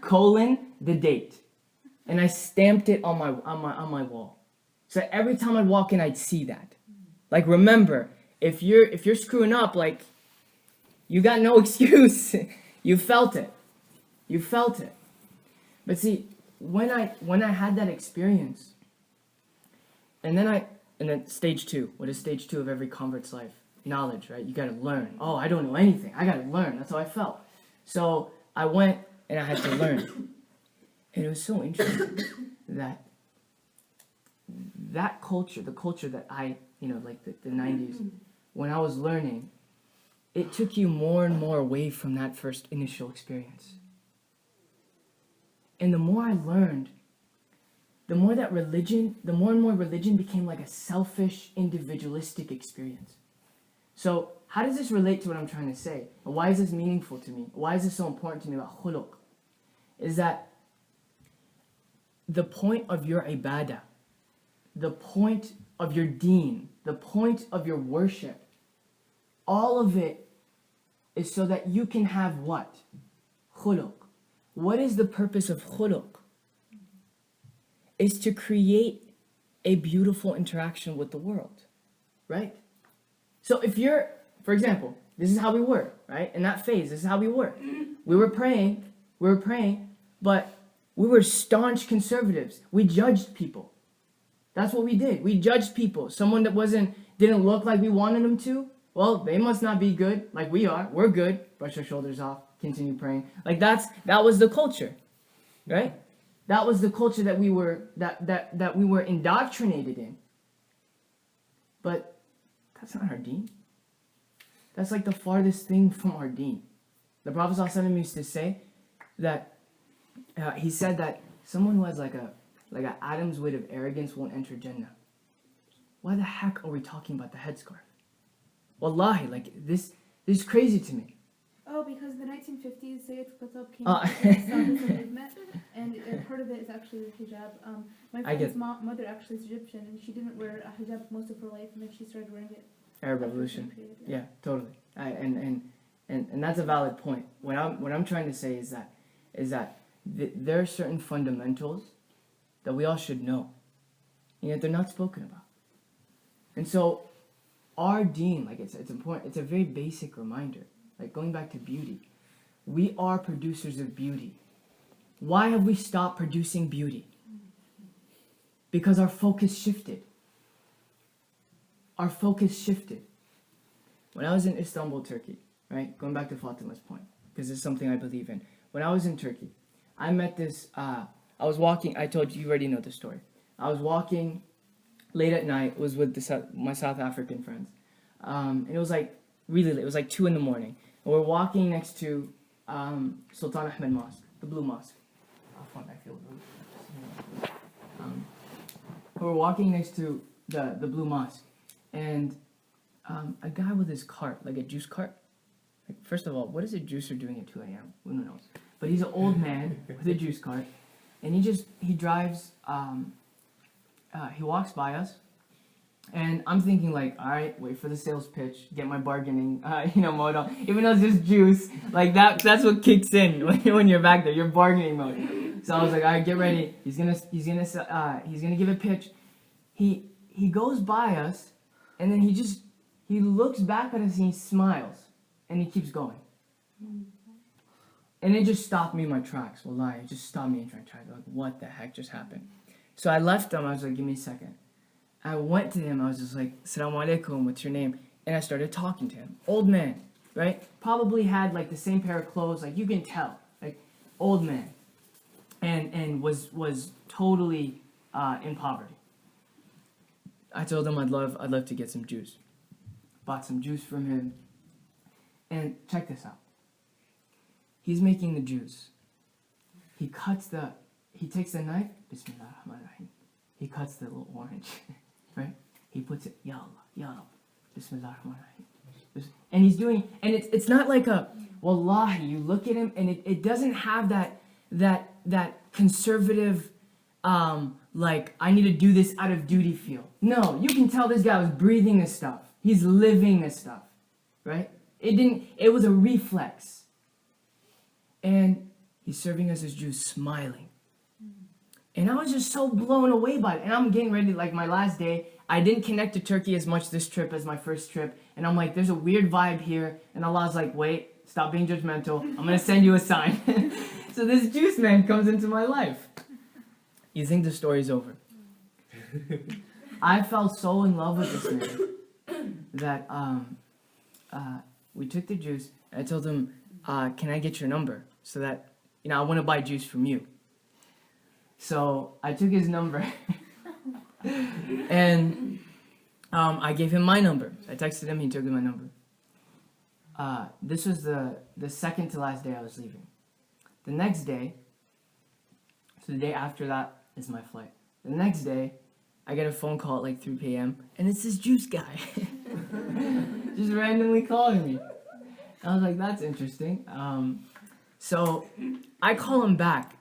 S12: the date. And I stamped it on my wall. So every time I'd walk in, I'd see that. Like, remember, if you're screwing up, like, you got no excuse. You felt it. You felt it. But see, when I had that experience, and then stage 2. What is stage 2 of every convert's life? Knowledge, right? You gotta learn. Oh, I don't know anything. I gotta learn. That's how I felt. So I went and I had to learn. And it was so interesting that culture, the culture that I, like the 90s, when I was learning, it took you more and more away from that first initial experience. And the more I learned, the more and more religion became like a selfish, individualistic experience. So how does this relate to what I'm trying to say? And why is this meaningful to me? Why is this so important to me about khuluq? Is that the point of your ibadah, the point of your deen, the point of your worship, all of it is so that you can have what? Khuluq. What is the purpose of khuluq? Is to create a beautiful interaction with the world, right? So if you're, for example, this is how we were, right? In that phase, this is how we were. We were praying, but we were staunch conservatives. We judged people. That's what we did. We judged people. Someone that didn't look like we wanted them to, well, they must not be good like we are. We're good. Brush our shoulders off, continue praying. Like that was the culture, right? That was the culture that we were indoctrinated in. But that's not our deen. That's like the farthest thing from our deen. The Prophet ﷺ used to say that, he said that someone who has like an atom's weight of arrogance won't enter Jannah. Why the heck are we talking about the headscarf? Wallahi, like this is crazy to me.
S1: Oh, because in the 1950s, Sayyid Qutb came up with the movement, and part of it is actually the hijab. My friend's mother actually is Egyptian, and she didn't wear a hijab most of her life, and then she started wearing it.
S12: Arab Revolution. Yeah, totally. And that's a valid point. What I'm trying to say is that there are certain fundamentals that we all should know, and yet they're not spoken about. And so, our deen, like it's important. It's a very basic reminder. Like going back to beauty, we are producers of beauty. Why have we stopped producing beauty? Because our focus shifted. Our focus shifted. When I was in Istanbul, Turkey, right? Going back to Fatima's point, because it's something I believe in. When I was in Turkey, I met this, I was walking, I told you, you already know the story. I was walking late at night, was with my South African friends. And it was like, really late, it was like 2 a.m. And we're walking next to Sultan Ahmad Mosque, the Blue Mosque. I feel really we're walking next to the Blue Mosque, and a guy with his cart, like a juice cart. Like, first of all, what is a juicer doing at 2 a.m.? Who knows? But he's an old man with a juice cart, and he drives, he walks by us, and I'm thinking like, all right, wait for the sales pitch, get my bargaining, mode on. Even though it's just juice, like that's what kicks in when you're back there, your bargaining mode. So I was like, all right, get ready. He's gonna give a pitch. He goes by us, and then he looks back at us and he smiles, and he keeps going. And it just stopped me in my tracks. Wallahi, it just stopped me in my tracks. Like, what the heck just happened? So I left him. I was like, give me a second. I went to him. I was just like, Assalamu alaikum, what's your name? And I started talking to him. Old man, right? Probably had like the same pair of clothes. Like, you can tell. Like, old man. And was totally in poverty. I told him I'd love to get some juice. Bought some juice from him. And check this out. He's making the juice. He takes the knife, Bismillah ar-Rahman ar-Rahim. He cuts the little orange, right? He puts it, Ya Allah, Ya Allah, Bismillah ar-Rahman ar-Rahim. And he's doing, and it's not like a, Wallahi, you look at him and it doesn't have that conservative, like, I need to do this out of duty feel. No, you can tell this guy was breathing this stuff. He's living this stuff, right? It was a reflex. And he's serving us his juice, smiling. And I was just so blown away by it. And I'm getting ready, like my last day. I didn't connect to Turkey as much this trip as my first trip. And I'm like, there's a weird vibe here. And Allah's like, wait, stop being judgmental. I'm going to send you a sign. So this juice man comes into my life. You think the story's over. I fell so in love with this man that we took the juice. I told him, can I get your number? So that, I want to buy juice from you. So I took his number and I gave him my number. I texted him, he took my number. This was the second to last day I was leaving. The next day, so the day after that is my flight. The next day, I get a phone call at like 3 p.m. and it's this juice guy. Just randomly calling me. I was like, that's interesting. So I call him back,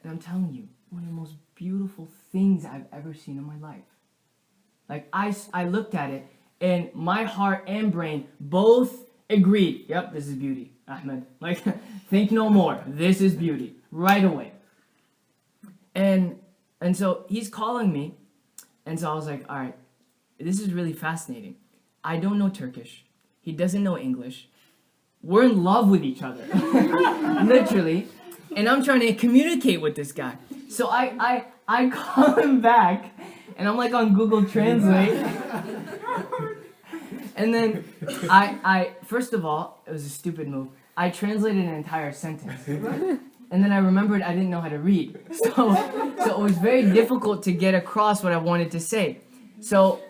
S12: and I'm telling you, one of the most beautiful things I've ever seen in my life. Like, I looked at it, and my heart and brain both agreed, yep, this is beauty, Ahmed. Like, think no more, this is beauty, right away. And so he's calling me, and so I was like, all right, this is really fascinating. I don't know Turkish. He doesn't know English. We're in love with each other, literally. And I'm trying to communicate with this guy. So I call him back, and I'm like on Google Translate. And then I first of all, it was a stupid move. I translated an entire sentence. And then I remembered I didn't know how to read. So it was very difficult to get across what I wanted to say. So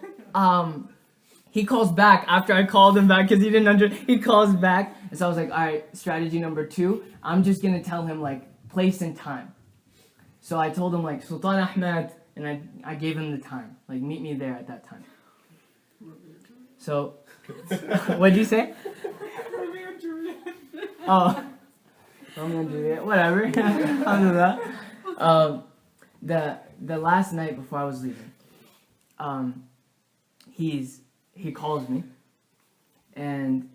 S12: he calls back after I called him back because he didn't understand. He calls back. And so I was like, all right, strategy number 2. I'm just going to tell him, like, place and time. So I told him, like, Sultan Ahmad, and I gave him the time. Like, meet me there at that time. So, what'd you say? Oh, Romeo and Juliet, whatever. I'll do that. The last night before I was leaving, he calls me, and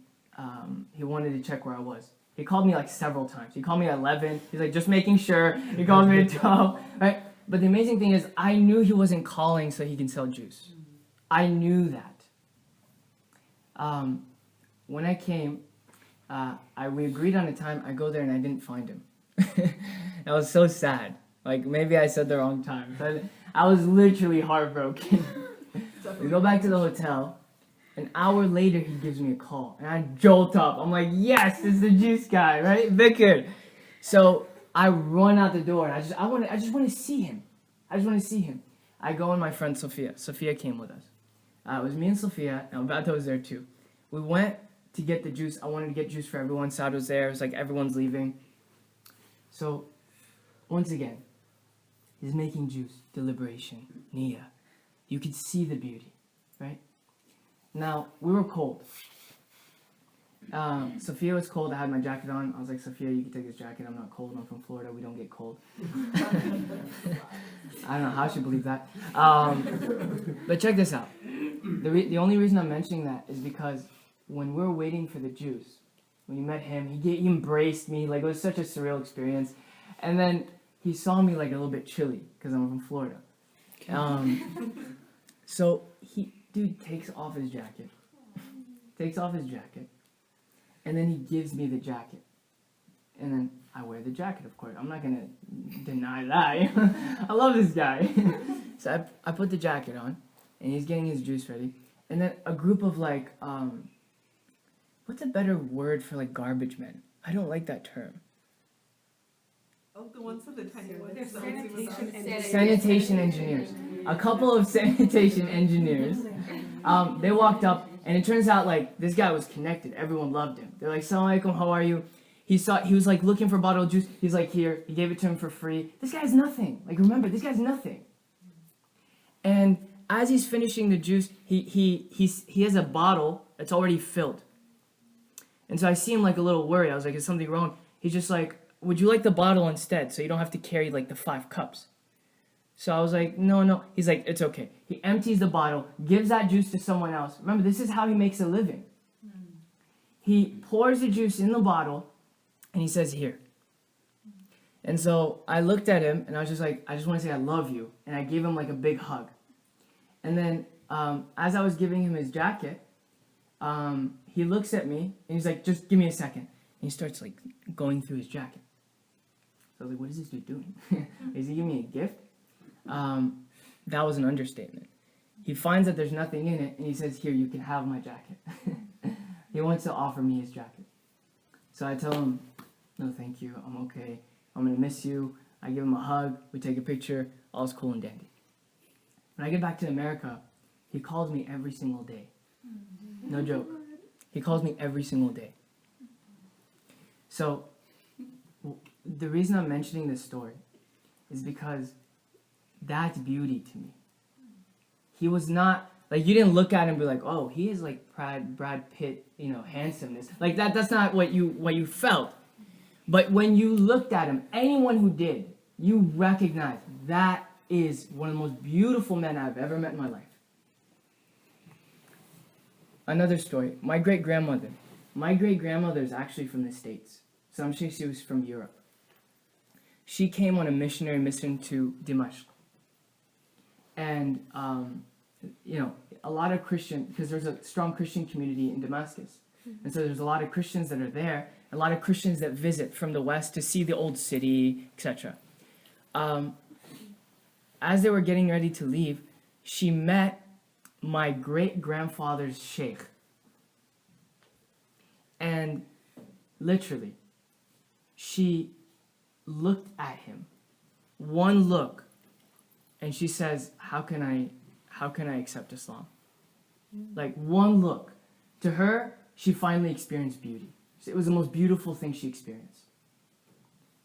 S12: he wanted to check where I was. He called me like several times. He called me at 11. He's like, just making sure. He called me at 12. Right? But the amazing thing is, I knew he wasn't calling so he can sell juice. I knew that. When I came, we agreed on a time. I go there and I didn't find him. That was so sad. Like, maybe I said the wrong time. But I was literally heartbroken. We go back to the hotel. An hour later, he gives me a call. And I jolt up. I'm like, yes, it's the juice guy, right? Vicar. So I run out the door. And I just want to see him. I just want to see him. I go and my friend Sophia. Sophia came with us. It was me and Sophia. And Alberto was there too. We went to get the juice. I wanted to get juice for everyone. Sad was there. It was like everyone's leaving. So, once again, he's making juice, deliberation, Nia. You could see the beauty, right? Now, we were cold. Sophia was cold. I had my jacket on. I was like, Sophia, you can take this jacket. I'm not cold. I'm from Florida. We don't get cold. I don't know how she believed that. But check this out. The only reason I'm mentioning that is because when we were waiting for the juice, when you met him, he embraced me. Like, it was such a surreal experience. And then he saw me like a little bit chilly because I'm from Florida. So dude takes off his jacket. And then he gives me the jacket. And then I wear the jacket, of course. I'm not going to deny that. I love this guy. So I put the jacket on, and he's getting his juice ready. And then a group of like, what's a better word for like garbage men? I don't like that term.
S5: Oh, the ones with the tiny ones.
S11: They're
S12: Sanitation engineers. A couple of sanitation engineers. They walked up, and it turns out like this guy was connected. Everyone loved him. They're like, "Assalamu alaikum, how are you?" He was like looking for a bottle of juice. He's like, "Here." He gave it to him for free. This guy's nothing. Like, remember, this guy's nothing. And as he's finishing the juice, he has a bottle that's already filled. And so I see him like a little worried. I was like, "Is something wrong?" He's just like, "Would you like the bottle instead, so you don't have to carry like the 5 cups?" So I was like, no. He's like, "It's okay." He empties the bottle, gives that juice to someone else. Remember, this is how he makes a living. He pours the juice in the bottle, and he says, "Here." And so I looked at him, and I was just like, "I just want to say I love you." And I gave him like a big hug. And then as I was giving him his jacket, he looks at me, and he's like, "Just give me a second." And he starts like going through his jacket. So I was like, "What is this dude doing? Is he giving me a gift?" That was an understatement. He finds that there's nothing in it, and he says, "Here, you can have my jacket." He wants to offer me his jacket. So I tell him, "No, thank you. I'm okay. I'm going to miss you." I give him a hug. We take a picture. All's cool and dandy. When I get back to America, he calls me every single day. No joke. He calls me every single day. So the reason I'm mentioning this story is because that's beauty to me. He was not, like, you didn't look at him and be like, "Oh, he is like Brad Pitt, handsomeness." Like that's not what you felt. But when you looked at him, anyone who did, you recognized that is one of the most beautiful men I've ever met in my life. Another story. My great-grandmother is actually from the States. Some say she was from Europe. She came on a missionary mission to Dimashq. And, a lot of Christian, because there's a strong Christian community in Damascus. And so there's a lot of Christians that are there, a lot of Christians that visit from the West to see the old city, etc. As they were getting ready to leave, she met my great-grandfather's sheikh. And literally, she looked at him, one look, and she says, how can I accept Islam? Like, one look. To her, she finally experienced beauty. It was the most beautiful thing she experienced.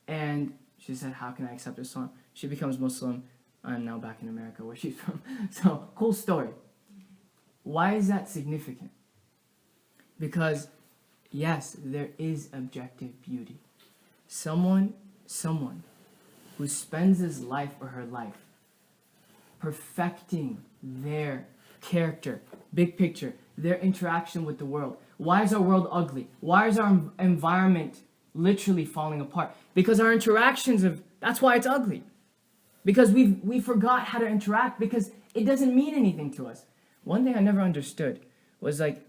S12: And she said, "How can I accept Islam?" She becomes Muslim. I'm now back in America, where she's from. So, cool story. Why is that significant? Because, yes, there is objective beauty. Someone who spends his life or her life perfecting their character, big picture, their interaction with the world. Why is our world ugly? Why is our environment literally falling apart? Because our interactions that's why it's ugly. Because we forgot how to interact, because it doesn't mean anything to us. One thing I never understood was like,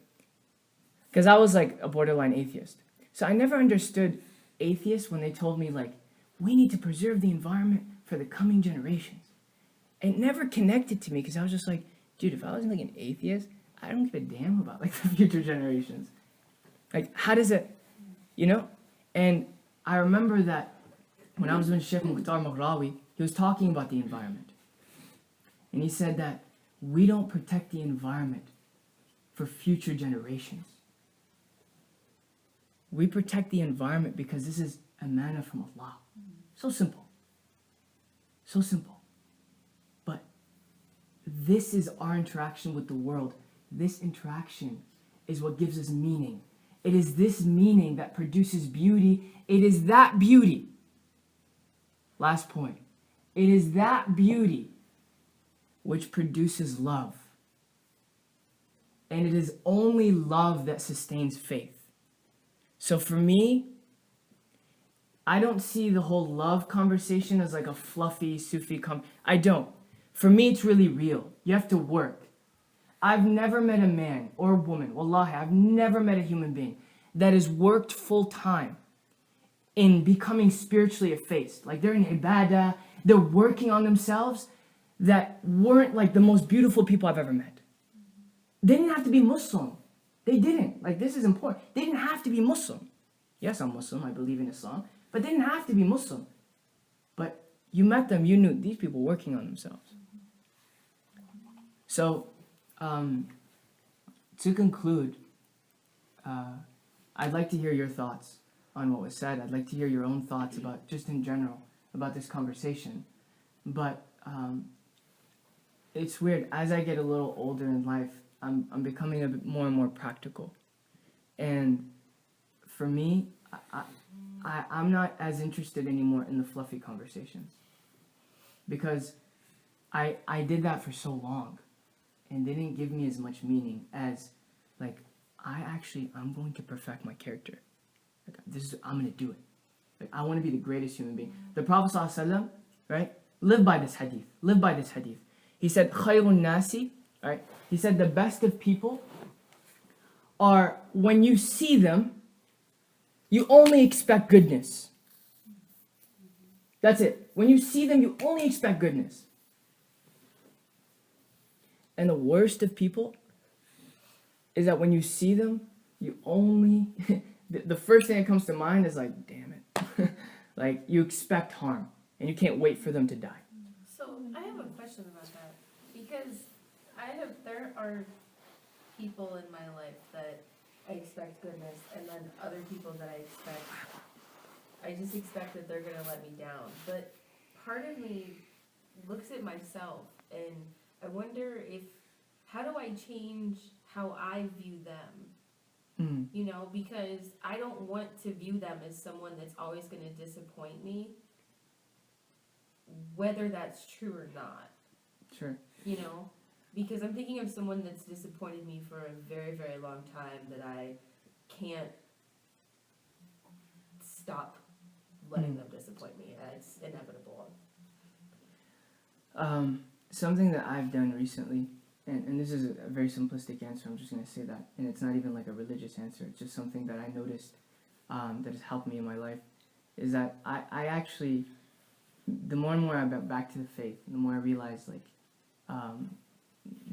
S12: because I was like a borderline atheist. So I never understood atheists when they told me like, we need to preserve the environment for the coming generations. It never connected to me because I was just like, dude, if I was like an atheist, I don't give a damn about like the future generations. Like, how does it, you know? And I remember that when I was with Sheikh Mukhtar Maghrawi, he was talking about the environment. And he said that we don't protect the environment for future generations. We protect the environment because this is a manna from Allah. So simple. So simple. But this is our interaction with the world. This interaction is what gives us meaning. It is this meaning that produces beauty. It is that beauty. Last point. It is that beauty which produces love. And it is only love that sustains faith. So for me, I don't see the whole love conversation as like a fluffy, Sufi I don't. For me, it's really real. You have to work. I've never met a man or a woman, wallahi, I've never met a human being that has worked full time in becoming spiritually effaced. Like they're in ibadah, they're working on themselves, that weren't like the most beautiful people I've ever met. They didn't have to be Muslim. They didn't. Like, this is important. They didn't have to be Muslim. Yes, I'm Muslim, I believe in Islam, but they didn't have to be Muslim. But you met them, you knew these people working on themselves. So, to conclude, I'd like to hear your thoughts on what was said. I'd like to hear your own thoughts about, just in general, about this conversation. But it's weird. As I get a little older in life, I'm becoming a bit more and more practical. And for me, I'm not as interested anymore in the fluffy conversations. Because I did that for so long. And they didn't give me as much meaning as, like, I'm going to perfect my character. Like, I'm going to do it. Like, I want to be the greatest human being. The Prophet ﷺ, right, lived by this hadith. Live by this hadith. He said, khayrun nasi, right? He said the best of people are, when you see them, you only expect goodness. That's it. When you see them, you only expect goodness. And the worst of people is that when you see them, you only, the first thing that comes to mind is like, damn it. Like, you expect harm, and you can't wait for them to die.
S11: So I have a question about that, because there are people in my life that I expect goodness, and then other people that I just expect that they're gonna let me down. But part of me looks at myself, and I wonder how do I change how I view them? You know, because I don't want to view them as someone that's always gonna disappoint me, whether that's true or not.
S12: Sure.
S11: You know, because I'm thinking of someone that's disappointed me for a very, very long time that I can't stop letting them disappoint me. It's inevitable.
S12: Something that I've done recently, and this is a very simplistic answer, I'm just going to say that, and it's not even like a religious answer, it's just something that I noticed that has helped me in my life, is that I actually, the more and more I got back to the faith, the more I realized, like,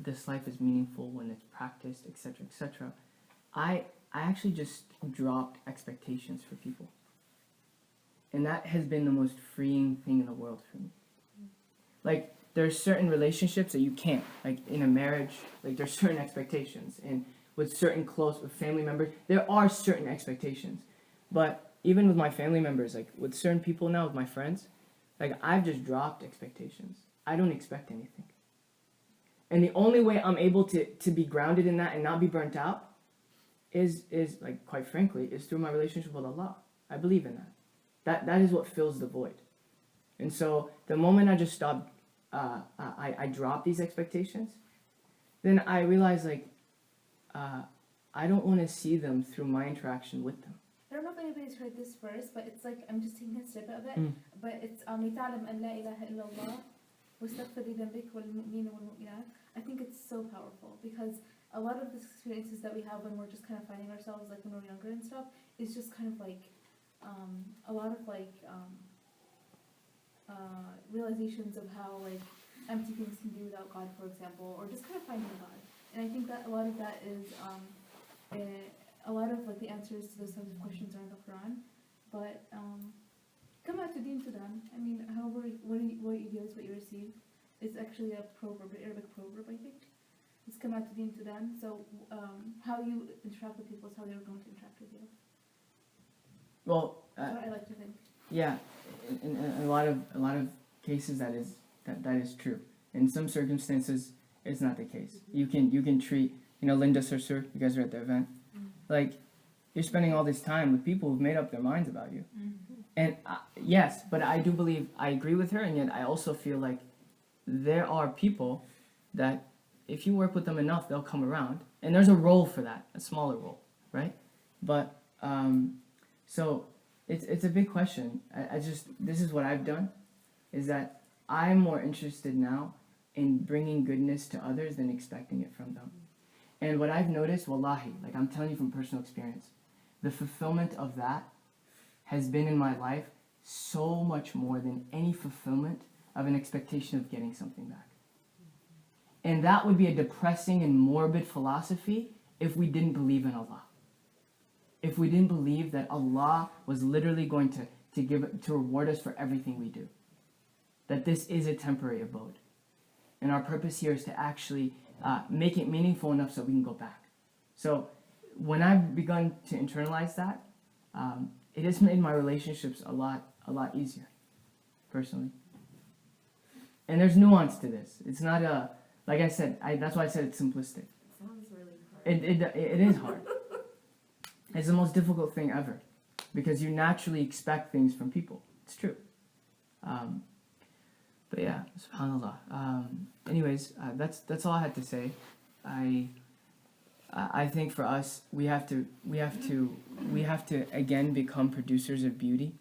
S12: this life is meaningful when it's practiced, etc., etc. I actually just dropped expectations for people. And that has been the most freeing thing in the world for me. Like, there are certain relationships that you can't. Like, in a marriage, like, there's certain expectations. And with certain with family members, there are certain expectations. But even with my family members, like, with certain people now, with my friends, like, I've just dropped expectations. I don't expect anything. And the only way I'm able to be grounded in that and not be burnt out is like, quite frankly, is through my relationship with Allah. I believe in that. That is what fills the void. And so the moment I just stopped, I dropped these expectations, then I realized, like, I don't want to see them through my interaction with them.
S1: I don't know if anybody's heard this verse, but it's like, I'm just taking a snippet of it, but it's لِتَعْلَمْ أَنْ لَا إِلَهَ إِلَّا اللَّهُ وَاسْتَغْفِرْ لِذَنْبِكَ وَالْمُؤْمِنِينَ وَالْمُؤْمِنَاتِ. I think it's so powerful, because a lot of the experiences that we have when we're just kind of finding ourselves, like when we're younger and stuff, is just kind of like a lot of like realizations of how like empty things can be without God, for example, or just kind of finding God. And I think that a lot of that is a lot of like the answers to those types of questions are in the Quran, but come out to Deen Sudan. I mean, however, what you give is what you receive. It's actually a proverb, an Arabic proverb, I think. It's come out to Deen Sudan. So how you interact with people is how they're going to interact with you.
S12: Well,
S1: That's what I like to think.
S12: yeah, in a lot of cases that is true. In some circumstances, it's not the case. You can treat, Linda Sursur, you guys are at the event, like you're spending all this time with people who've made up their minds about you. And yes, but I do believe I agree with her, and yet I also feel like there are people that if you work with them enough, they'll come around, and there's a role for that, a smaller role, right? But so it's a big question. This is what I've done, is that I'm more interested now in bringing goodness to others than expecting it from them. And what I've noticed, wallahi, like I'm telling you from personal experience, the fulfillment of that has been in my life so much more than any fulfillment of an expectation of getting something back. And that would be a depressing and morbid philosophy if we didn't believe in Allah. If we didn't believe that Allah was literally going to reward us for everything we do. That this is a temporary abode. And our purpose here is to actually make it meaningful enough so we can go back. So when I've begun to internalize that, it has made my relationships a lot easier, personally. And there's nuance to this. It's not like I said, that's why I said it's simplistic.
S11: Sounds really hard.
S12: It is hard. It's the most difficult thing ever, because you naturally expect things from people. It's true. But yeah, subhanallah. Anyways, that's all I had to say. I think for us, we have to again become producers of beauty.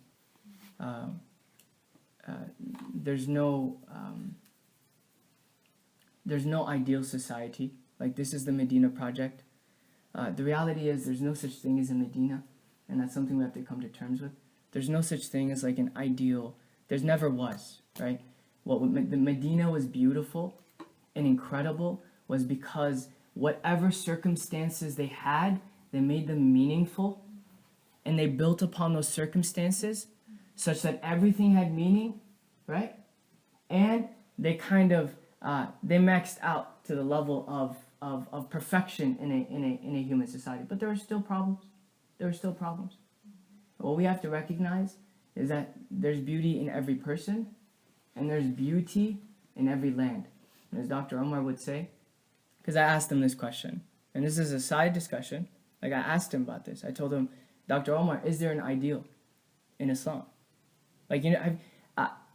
S12: There's no ideal society. Like, this is the Medina project. The reality is there's no such thing as a Medina, and that's something we have to come to terms with. There's no such thing as like an ideal. There's never was, right? The Medina was beautiful and incredible was because whatever circumstances they had, they made them meaningful, and they built upon those circumstances such that everything had meaning, right? And they kind of they maxed out to the level of perfection in a human society. But there are still problems. What we have to recognize is that there's beauty in every person, and there's beauty in every land. And as Dr. Omar would say, because I asked him this question, and this is a side discussion, like I asked him about this. I told him, Dr. Omar, is there an ideal in Islam? Like,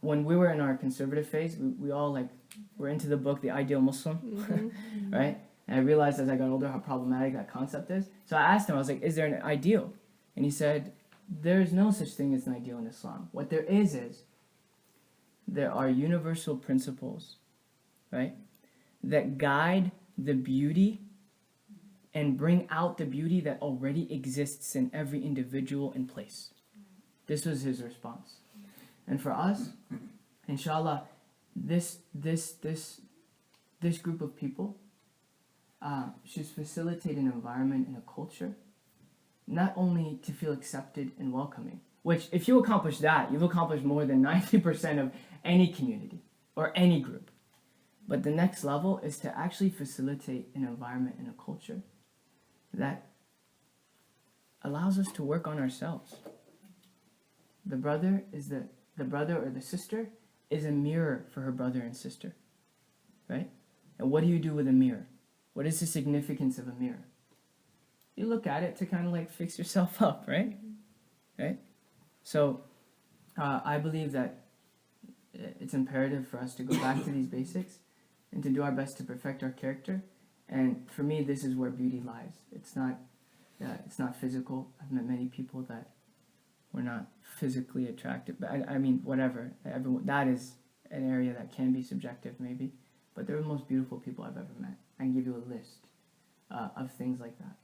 S12: when we were in our conservative phase, we all like were into the book, The Ideal Muslim, right? And I realized as I got older how problematic that concept is. So I asked him, I was like, is there an ideal? And he said, there's no such thing as an ideal in Islam. What there is there are universal principles, right, that guide the beauty and bring out the beauty that already exists in every individual and place. This was his response. And for us, inshallah, this group of people should facilitate an environment and a culture not only to feel accepted and welcoming, which if you accomplish that, you've accomplished more than 90% of any community or any group. But the next level is to actually facilitate an environment and a culture that allows us to work on ourselves. The brother or the sister is a mirror for her brother and sister, right? And what do you do with a mirror? What is the significance of a mirror? You look at it to kind of like fix yourself up, right? Right? So I believe that it's imperative for us to go back to these basics and to do our best to perfect our character. And for me, this is where beauty lies. It's not physical. I've met many people that were not physically attractive. But I mean, whatever. That is an area that can be subjective, maybe. But they're the most beautiful people I've ever met. I can give you a list of things like that.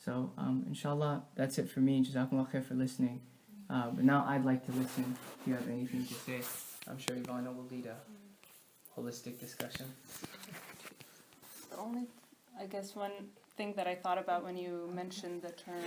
S12: So, inshallah, that's it for me. Jazakumullah khair for listening. But now I'd like to listen if you have anything to say.
S2: I'm sure Ivana will lead a holistic discussion.
S7: The only, I guess, one thing that I thought about when you mentioned the term